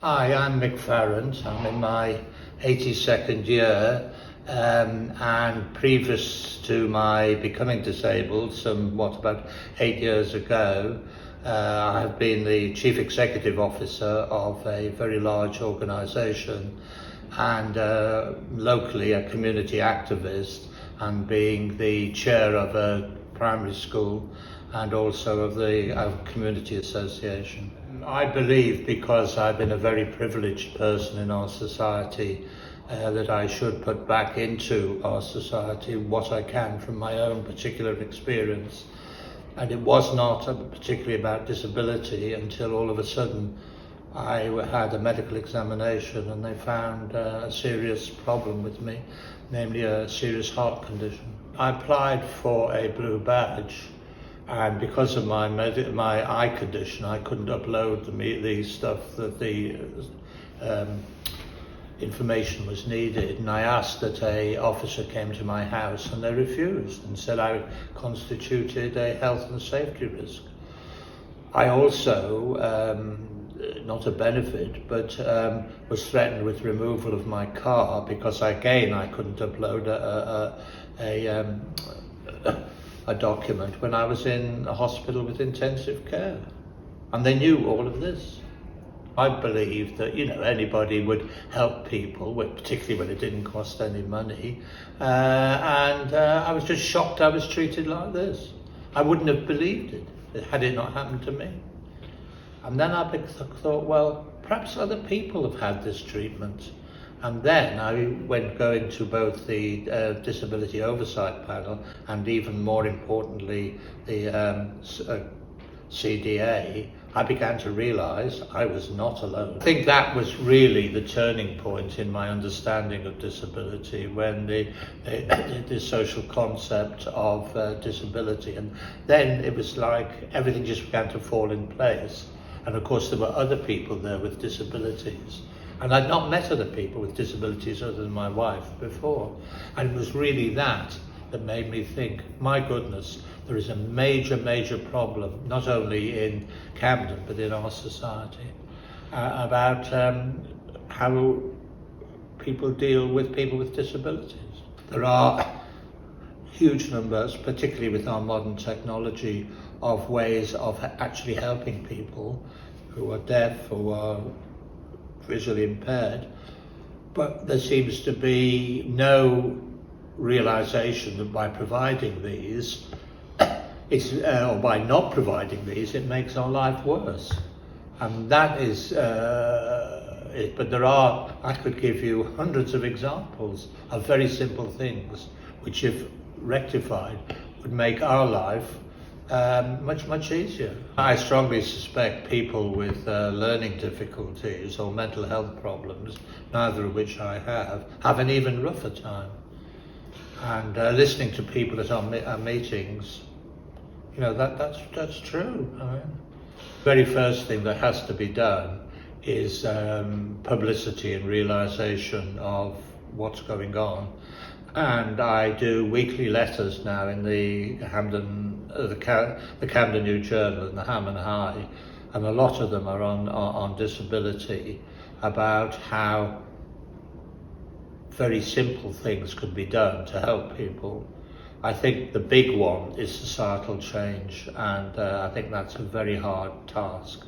Hi, I'm Mick Farrant. I'm in my 82nd year, and previous to my becoming disabled, about 8 years ago, I have been the Chief Executive Officer of a very large organisation and locally a community activist, and being the chair of a primary school and also of the community association. I believe, because I've been a very privileged person in our society, that I should put back into our society what I can from my own particular experience. And it was not particularly about disability until all of a sudden I had a medical examination and they found a serious problem with me, namely a serious heart condition. I applied for a blue badge, and because of my eye condition, I couldn't upload the stuff that the information was needed, and I asked that a officer came to my house, and they refused and said I constituted a health and safety risk. I also, not a benefit, but was threatened with removal of my car because I couldn't upload a document when I was in a hospital with intensive care, and they knew all of this. I believed that anybody would help people, particularly when it didn't cost any money, and I was just shocked I was treated like this. I wouldn't have believed it had it not happened to me. And then I thought, well, perhaps other people have had this treatment. And then I went going to both the Disability Oversight Panel and, even more importantly, the CDA. I began to realise I was not alone. I think that was really the turning point in my understanding of disability, when the social concept of disability, and then it was like everything just began to fall in place. And of course there were other people there with disabilities. And I'd not met other people with disabilities other than my wife before. And it was really that made me think, my goodness, there is a major problem, not only in Camden, but in our society, about how people deal with people with disabilities. There are huge numbers, particularly with our modern technology, of ways of actually helping people who are deaf, who are visually impaired, but there seems to be no realization that by providing these, or by not providing these, it makes our life worse. And that is it. But I could give you hundreds of examples of very simple things which, if rectified, would make our life much easier. I strongly suspect people with learning difficulties or mental health problems, neither of which I have an even rougher time. And listening to people at our meetings, that's true. The very first thing that has to be done is publicity and realization of what's going on. And I do weekly letters now in the Camden New Journal and the Ham and High, and a lot of them are on disability, about how very simple things could be done to help people. I think the big one is societal change, and I think that's a very hard task.